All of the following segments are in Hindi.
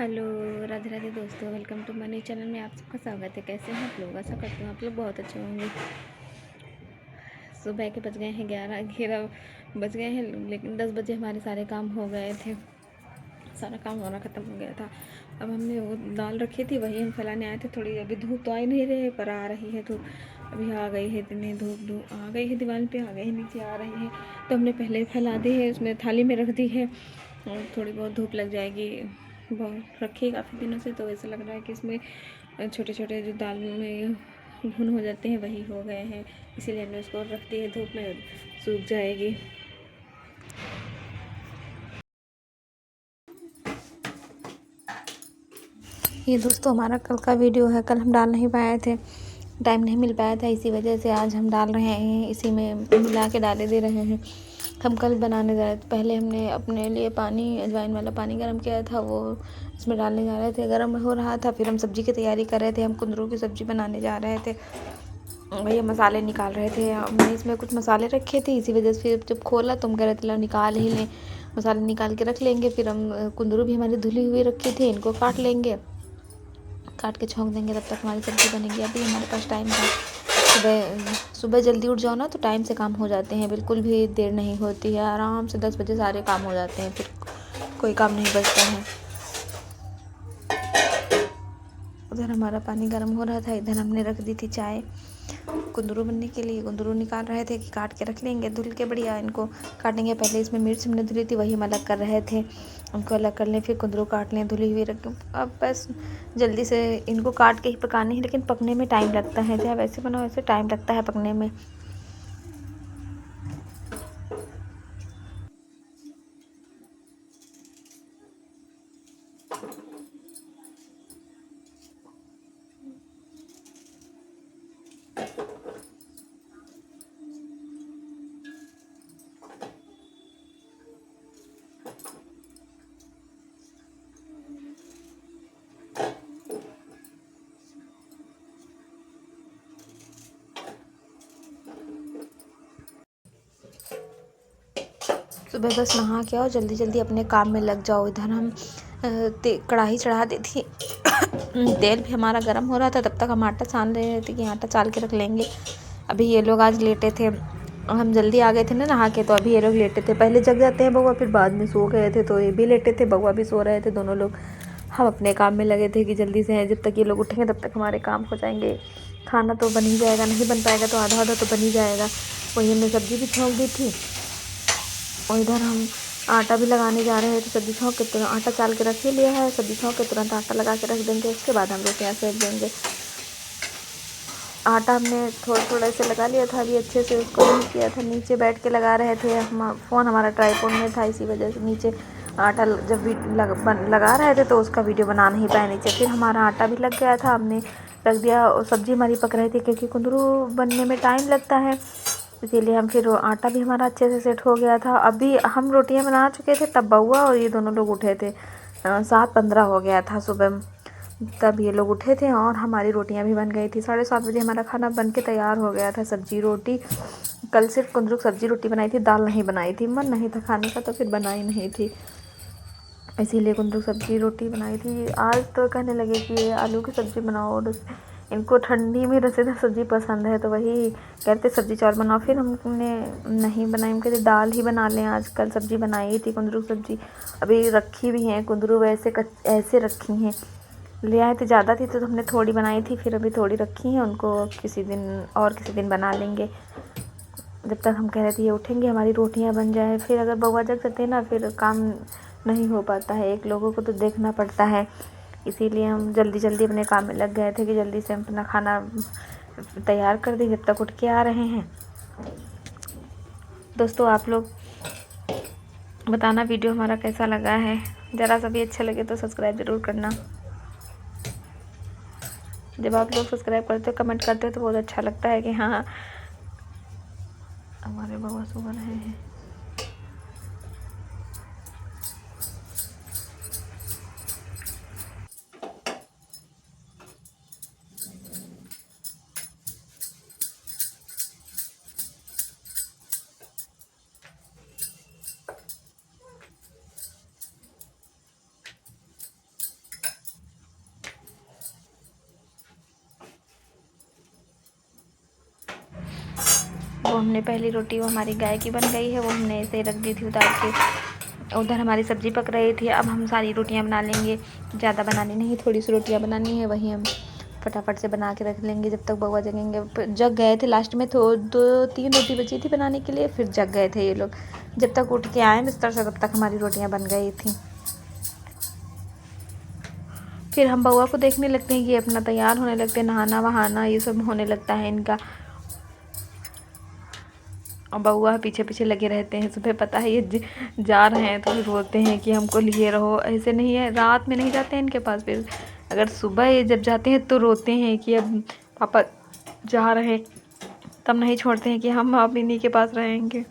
हेलो, राधे राधे दोस्तों, वेलकम टू मनी चैनल में आप सबका स्वागत है। कैसे हैं आप लोग? आशा करती हूँ आप लोग बहुत अच्छे होंगे। सुबह के बज गए हैं 11 बज गए हैं, लेकिन 10 बजे हमारे सारे काम हो गए थे। सारा काम होना ख़त्म हो गया था। अब हमने वो दाल रखी थी, वही हम फैलाने आए थे। थोड़ी अभी धूप तो आ ही नहीं रही है, पर आ रही है धूप। अभी आ गई है, इतनी धूप आ गई है, दीवार पे आ गई है, नीचे आ रही है। तो हमने पहले ही फैला दी है, उसमें थाली में रख दी है और थोड़ी बहुत धूप लग जाएगी। बहुत रखी है काफ़ी दिनों से, तो ऐसा लग रहा है कि इसमें छोटे छोटे जो दाल में घुन हो जाते हैं वही हो गए हैं, इसीलिए हमने उसको रख दी है धूप में, सूख जाएगी। ये दोस्तों हमारा कल का वीडियो है। कल हम डाल नहीं पाए थे, टाइम नहीं मिल पाया था, इसी वजह से आज हम डाल रहे हैं, इसी में मिला के डाले दे रहे हैं। हम कल बनाने जा रहे थे। पहले हमने अपने लिए पानी, अजवाइन वाला पानी गर्म किया था, वो इसमें डालने जा रहे थे। गर्म हो रहा था, फिर हम सब्ज़ी की तैयारी कर रहे थे। हम कुंदरू की सब्ज़ी बनाने जा रहे थे। भैया मसाले निकाल रहे थे। हमने इसमें कुछ मसाले रखे थे, इसी वजह से फिर जब खोला तो हम कह रहे थे निकाल ही लें, मसाले निकाल के रख लेंगे। फिर हम कुंदरू भी हमारी धुली हुई रखी थी, इनको काट लेंगे, काट के छौंक देंगे, तब तक हमारी सब्ज़ी बनेगी। अभी हमारे पास टाइम था। सुबह सुबह जल्दी उठ जाओ ना तो टाइम से काम हो जाते हैं, बिल्कुल भी देर नहीं होती है। आराम से 10 बजे सारे काम हो जाते हैं, फिर कोई काम नहीं बचता है। उधर हमारा पानी गर्म हो रहा था, इधर हमने रख दी थी चाय कुंदरू बनने के लिए। कुंदरू निकाल रहे थे कि काट के रख लेंगे, धुल के बढ़िया इनको काटेंगे। पहले इसमें मिर्च हमने धुली थी, वही हम अलग कर रहे थे, उनको अलग कर लें, फिर कुंदरू काट लें धुली हुई रख। अब बस जल्दी से इनको काट के ही पकाने हैं, लेकिन पकने में टाइम लगता है। चाहे वैसे बनाओ वैसे टाइम लगता है पकने में। सुबह बस नहा के आओ, जल्दी जल्दी अपने काम में लग जाओ। इधर हम कढ़ाई चढ़ा दी थी तेल भी हमारा गर्म हो रहा था, तब तक हम आटा छान रहे थे कि आटा चाल के रख लेंगे। अभी ये लोग आज लेटे थे, हम जल्दी आ गए थे ना नहा के, तो अभी ये लोग लेटे थे। पहले जग जाते हैं बउआ, फिर बाद में सो गए थे, तो ये भी लेटे थे, बउआ भी सो रहे थे, दोनों लोग। हम अपने काम में लगे थे कि जल्दी से जब तक ये लोग उठेंगे तब तक हमारे काम हो जाएंगे। खाना तो बन ही जाएगा, नहीं बन पाएगा तो आधा आधा तो बन ही जाएगा। वही हमने सब्ज़ी भी छौंक दी थी और इधर हम आटा भी लगाने जा रहे हैं। तो सब्ज़ी छौंक के तुरंत आटा चाल के रख ही लिया है, सब्ज़ी छौंक के तुरंत आटा लगा के रख देंगे, उसके बाद हम रोटियाँ सेक देंगे। आटा हमने थोड़ा थोड़ा से लगा लिया था, अभी अच्छे से उसको नहीं किया था, नीचे बैठ के लगा रहे थे। हम फ़ोन हमारा ट्राईपोड में था, इसी वजह से नीचे आटा जब भी लगा रहे थे तो उसका वीडियो बना नहीं पाए नीचे। फिर हमारा आटा भी लग गया था, हमने रख दिया और सब्ज़ी हमारी पक रही थी, क्योंकि कुंदरू बनने में टाइम लगता है, इसीलिए हम फिर आटा भी हमारा अच्छे से सेट हो गया था। अभी हम रोटियां बना चुके थे, तब बउआ और ये दोनों लोग उठे थे। 7:15 हो गया था सुबह, तब ये लोग उठे थे और हमारी रोटियां भी बन गई थी। 7:30 बजे हमारा खाना बन के तैयार हो गया था। सब्जी रोटी, कल सिर्फ कुंदरू सब्जी रोटी बनाई थी, दाल नहीं बनाई थी, मन नहीं था खाने का तो फिर बनाई नहीं थी, इसीलिए कुंदरू सब्जी रोटी बनाई थी। आज तो कहने लगे कि ये आलू की सब्ज़ी बनाओ, और इनको ठंडी में रसेदार सब्ज़ी पसंद है, तो वही कहते सब्ज़ी चावल बनाओ। फिर हमने नहीं बनाई, हम कहते दाल ही बना लें। आज कल सब्ज़ी बनाई थी कुंदरू सब्ज़ी, अभी रखी भी हैं कुंदरू, वैसे ऐसे रखी हैं। ले आए थे, ज़्यादा थी तो हमने थोड़ी बनाई थी, फिर अभी थोड़ी रखी हैं, उनको किसी दिन बना लेंगे। जब तक हम कह रहे थे ये उठेंगे हमारी रोटियां बन जाए। फिर अगर बउआ जग जाते हैं ना, फिर काम नहीं हो पाता है, एक लोगों को तो देखना पड़ता है, इसीलिए हम जल्दी जल्दी अपने काम में लग गए थे कि जल्दी से हम अपना खाना तैयार कर दें जब तक उठ के आ रहे हैं। दोस्तों आप लोग बताना वीडियो हमारा कैसा लगा है, ज़रा सा भी अच्छा लगे तो सब्सक्राइब ज़रूर करना। जब आप लोग सब्सक्राइब करते हो, कमेंट करते हो, तो बहुत अच्छा लगता है कि हाँ हमारे बउआ सो रहे हैं। हमने पहली रोटी वो हमारी गाय की बन गई है, वो हमने ऐसे रख दी थी उतार के। उधर हमारी सब्ज़ी पक रही थी। अब हम सारी रोटियां बना लेंगे, ज़्यादा बनानी नहीं, थोड़ी सी रोटियां बनानी है, वही हम फटाफट से बना के रख लेंगे जब तक बउआ जगेंगे। जग गए थे लास्ट में, तो 2-3 रोटी बची थी बनाने के लिए, फिर जग गए थे ये लोग। जब तक उठ के आए बिस्तर से तब तक हमारी रोटियां बन गई थी। फिर हम बउआ को देखने लगते हैं कि अपना तैयार होने लगते हैं, नहाना वहाना ये सब होने लगता है इनका। और बउआ पीछे पीछे लगे रहते हैं। सुबह पता है ये जा रहे हैं तो फिर बोलते हैं कि हमको लिए रहो, ऐसे नहीं है, रात में नहीं जाते हैं इनके पास। फिर अगर सुबह ये जब जाते हैं तो रोते हैं कि अब पापा जा रहे हैं, तब नहीं छोड़ते हैं कि हम अब इन्हीं के पास रहेंगे।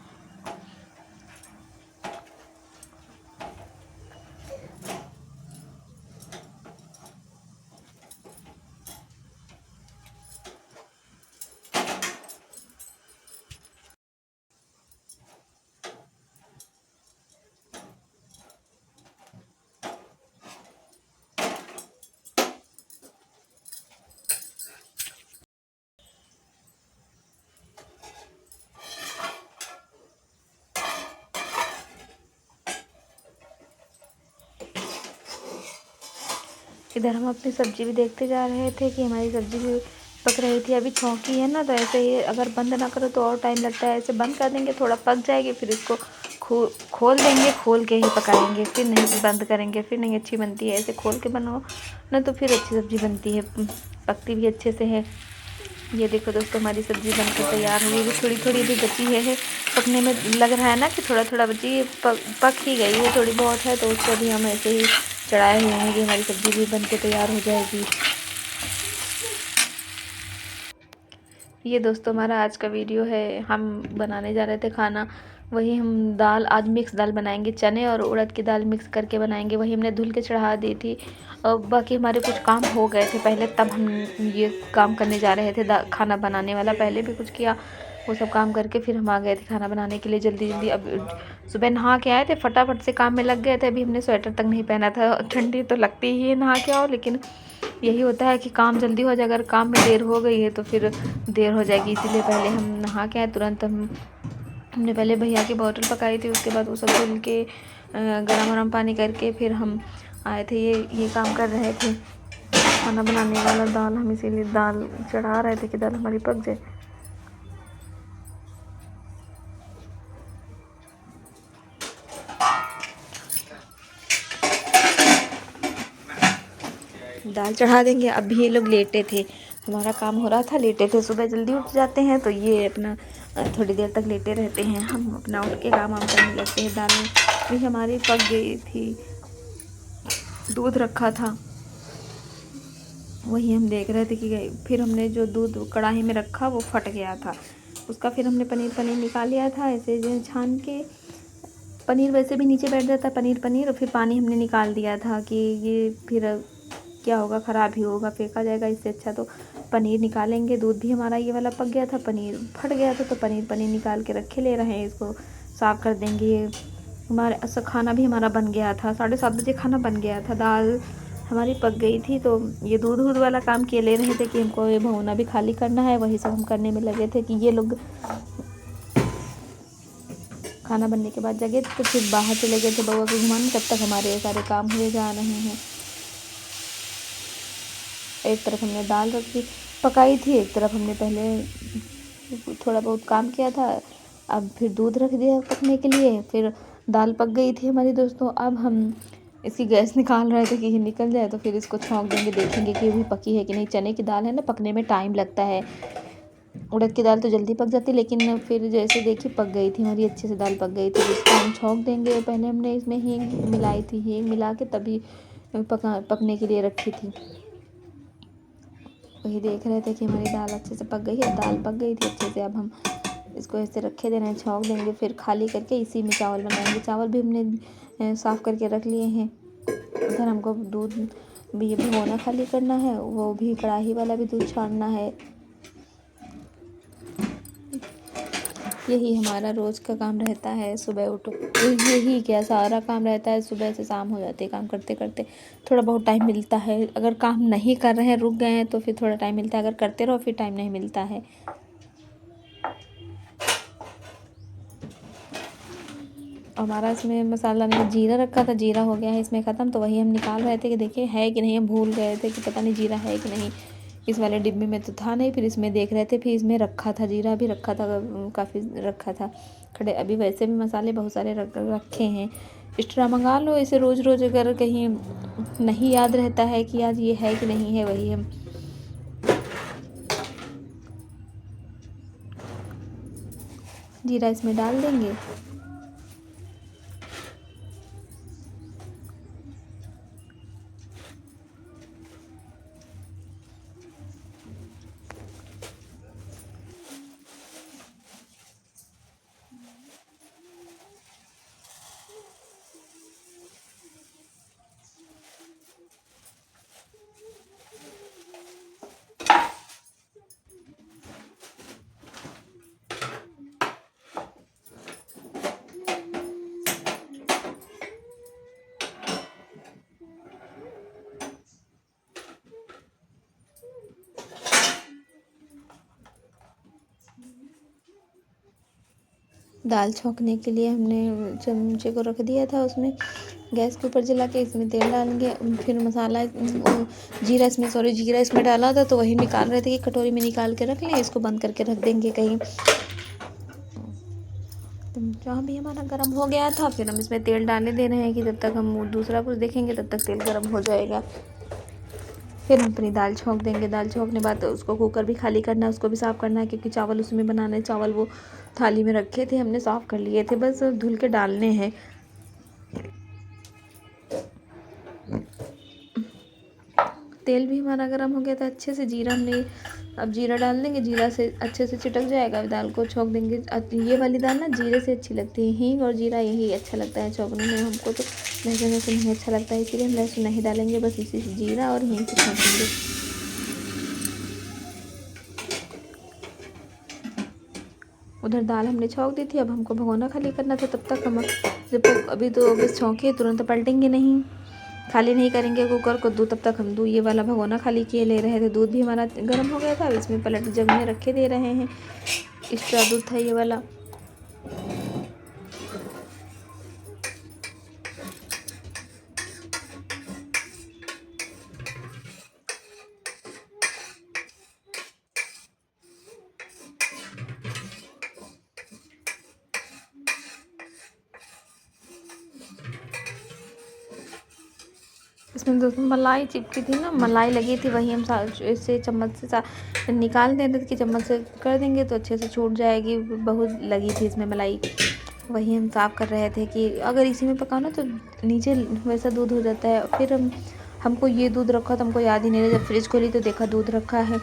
इधर हम अपनी सब्ज़ी भी देखते जा रहे थे कि हमारी सब्ज़ी भी पक रही थी। अभी छौंकी है ना, तो ऐसे ही अगर बंद ना करो तो और टाइम लगता है। ऐसे बंद कर देंगे, थोड़ा पक जाएगी, फिर इसको खोल देंगे, खोल के ही पकाएंगे, फिर नहीं बंद करेंगे, फिर नहीं अच्छी बनती है। ऐसे खोल के बनाओ ना तो फिर अच्छी सब्ज़ी बनती है, पकती भी अच्छे से है। ये देखो दोस्तों, हमारी सब्ज़ी बनकर तैयार हुई है। थोड़ी थोड़ी अभी बची है पकने में, लग रहा है ना कि थोड़ा थोड़ा बची, पक ही गई है, थोड़ी बहुत है, तो उसको भी हम ऐसे ही चढ़ाए हुए हैं कि हमारी सब्ज़ी भी बनके तैयार हो जाएगी। ये दोस्तों हमारा आज का वीडियो है। हम बनाने जा रहे थे खाना, वही हम दाल, आज मिक्स दाल बनाएंगे, चने और उड़द की दाल मिक्स करके बनाएंगे। वही हमने धुल के चढ़ा दी थी। और बाकी हमारे कुछ काम हो गए थे पहले, तब हम ये काम करने जा रहे थे। खाना बनाने वाला पहले भी कुछ किया, वो सब काम करके फिर हम आ गए थे खाना बनाने के लिए जल्दी जल्दी। अब सुबह नहा के आए थे, फटाफट से काम में लग गए थे। अभी हमने स्वेटर तक नहीं पहना था, ठंडी तो लगती ही है नहा के आओ, लेकिन यही होता है कि काम जल्दी हो जाए। अगर काम में देर हो गई है तो फिर देर हो जाएगी, इसीलिए पहले हम नहा के आए तुरंत। हमने पहले भैया की बोतल पकाई थी, उसके बाद वो सब धुल के गरम गरम पानी करके फिर हम आए थे। ये काम कर रहे थे खाना बनाने वाला। दाल हम इसीलिए दाल चढ़ा रहे थे कि दाल हमारी पक जाए। दाल चढ़ा देंगे। अभी ये लोग लेटे थे, हमारा काम हो रहा था, लेटे थे। सुबह जल्दी उठ जाते हैं तो ये अपना थोड़ी देर तक लेटे रहते हैं, हम अपना उठ के काम करने लगते हैं। दाल भी हमारी पक गई थी, दूध रखा था, वही हम देख रहे थे कि फिर हमने जो दूध कढ़ाई में रखा वो फट गया था, उसका फिर हमने पनीर निकाल लिया था ऐसे छान के। पनीर वैसे भी नीचे बैठ जाता है पनीर, और फिर पानी हमने निकाल दिया था कि ये फिर क्या होगा, ख़राब ही होगा, फेंका जाएगा, इससे अच्छा तो पनीर निकालेंगे। दूध भी हमारा ये वाला पक गया था, पनीर फट गया था, तो पनीर निकाल के रखे ले रहे हैं, इसको साफ़ कर देंगे। हमारे ऐसा खाना भी हमारा बन गया था, 7:30 बजे खाना बन गया था। दाल हमारी पक गई थी, तो ये दूध वाला काम किए ले रहे थे कि हमको ये भगोना भी खाली करना है। वही सब हम करने में लगे थे कि ये लोग खाना बनने के बाद जगह तो फिर बाहर चले गए थे बउआ को घुमाने। तब तक हमारे सारे काम हुए जा रहे हैं। एक तरफ हमने दाल रखी पकाई थी, एक तरफ हमने पहले थोड़ा बहुत काम किया था। अब फिर दूध रख दिया पकने के लिए, फिर दाल पक गई थी हमारी दोस्तों। अब हम इसकी गैस निकाल रहे थे कि ये निकल जाए तो फिर इसको छौंक देंगे, देखेंगे कि अभी पकी है कि नहीं। चने की दाल है ना, पकने में टाइम लगता है। उड़द की दाल तो जल्दी पक जाती, लेकिन फिर जैसे देखिए पक गई थी हमारी, अच्छे से दाल पक गई थी। इसको हम छौंक देंगे। पहले हमने इसमें हींग मिलाई थी, हींग मिला के तभी पकने के लिए रखी थी। वही देख रहे थे कि हमारी दाल अच्छे से पक गई है। दाल पक गई थी अच्छे से। अब हम इसको ऐसे रखे देना है, छौंक देंगे, फिर खाली करके इसी में चावल बनाएंगे। चावल भी हमने साफ़ करके रख लिए हैं। उधर हमको दूध भी भिगोना खाली करना है, वो भी कढ़ाई वाला भी दूध छानना है। यही हमारा रोज़ का काम रहता है। सुबह उठो, यही क्या सारा काम रहता है, सुबह से शाम हो जाती है काम करते करते। थोड़ा बहुत टाइम मिलता है, अगर काम नहीं कर रहे हैं, रुक गए हैं, तो फिर थोड़ा टाइम मिलता है। अगर करते रहो फिर टाइम नहीं मिलता है। हमारा इसमें मसाला नहीं, जीरा रखा था, जीरा हो गया है इसमें ख़त्म। तो वही हम निकाल रहे थे कि देखिए है कि नहीं, हम भूल गए थे कि पता नहीं जीरा है कि नहीं। इस वाले डिब्बे में तो था नहीं, फिर इसमें देख रहे थे, फिर इसमें रखा था, जीरा भी रखा था, काफ़ी रखा था खड़े। अभी वैसे भी मसाले बहुत सारे रखे हैं। एक्स्ट्रा मंगा लो इसे रोज़ रोज़, अगर कहीं नहीं याद रहता है कि आज ये है कि नहीं है। वही हम जीरा इसमें डाल देंगे। दाल छौंकने के लिए हमने चमचे को रख दिया था उसमें, गैस के ऊपर जला के। इसमें तेल डालेंगे, फिर मसाला जीरा इसमें डाला था, तो वही निकाल रहे थे कि कटोरी में निकाल के रख लें, इसको बंद करके रख देंगे कहीं। तो जहाँ भी हमारा गर्म हो गया था, फिर हम इसमें तेल डालने दे रहे हैं कि जब तक हम दूसरा कुछ देखेंगे तब तक तेल गर्म हो जाएगा। फिर हम अपनी दाल छौंक देंगे। दाल छौंकने बाद उसको कुकर भी खाली करना है, उसको भी साफ़ करना है, क्योंकि चावल उसमें बनाने हैं। चावल वो थाली में रखे थे, हमने साफ़ कर लिए थे, बस धुल के डालने हैं। तेल भी हमारा गर्म हो गया था अच्छे से। जीरा हमने, अब जीरा डाल देंगे, जीरा से अच्छे से चिटक जाएगा। दाल को छौंक देंगे। ये वाली दाल ना जीरे से अच्छी लगती है, हींग और जीरा यही अच्छा लगता है छौंकने में। हमको तो लहसुन नहीं अच्छा लगता है, इसीलिए हम लहसुन नहीं डालेंगे, बस इसी से जीरा और हींग से छौंकेंगे। उधर दाल हमने छौंक दी थी, अब हमको भगोना खाली करना था। तब तक हम, जब तक अभी तो बस छौंके, तुरंत पलटेंगे नहीं, खाली नहीं करेंगे कुकर को। तब तक हम ये वाला भगोना खाली किए ले रहे थे। दूध भी हमारा गर्म हो गया था, अब इसमें पलट जग में रखे दे रहे हैं। एक्स्ट्रा दूध था ये वाला। इसमें तो मलाई चिपकी थी ना, मलाई लगी थी, वही हम इससे चम्मच से निकाल देते थे कि चम्मच से कर देंगे तो अच्छे से छूट जाएगी। बहुत लगी थी इसमें मलाई, वही हम साफ़ कर रहे थे कि अगर इसी में पकाओ ना तो नीचे वैसा दूध हो जाता है। फिर हमको ये दूध रखा तो हमको याद ही नहीं रहा। जब फ्रिज खोली तो देखा दूध रखा है,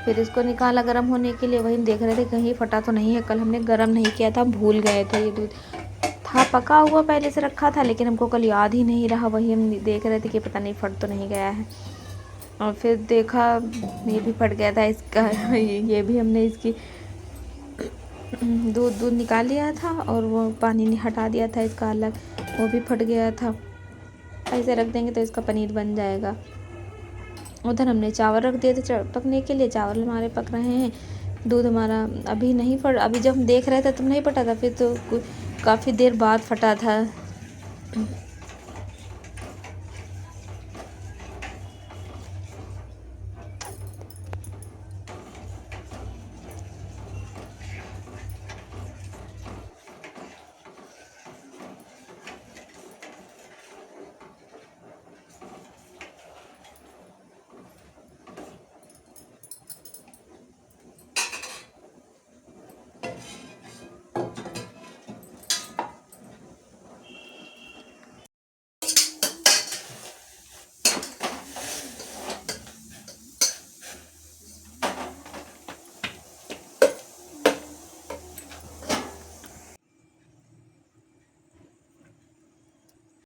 फिर इसको निकाला गर्म होने के लिए। वही हम देख रहे थे कहीं फटा तो नहीं है, कल हमने गर्म नहीं किया था, भूल गए थे। ये दूध था पका हुआ, पहले से रखा था, लेकिन हमको कल याद ही नहीं रहा। वही हम देख रहे थे कि पता नहीं फट तो नहीं गया है, और फिर देखा ये भी फट गया था इसका। ये भी हमने इसकी दूध निकाल लिया था और वो पानी हटा दिया था इसका अलग, वो भी फट गया था। ऐसे रख देंगे तो इसका पनीर बन जाएगा। उधर हमने चावल रख दिए थे पकने के लिए, चावल हमारे पक रहे हैं। दूध हमारा अभी नहीं फट, अभी जब हम देख रहे थे तब नहीं फटा था, फिर तो काफ़ी देर बाद फटा था।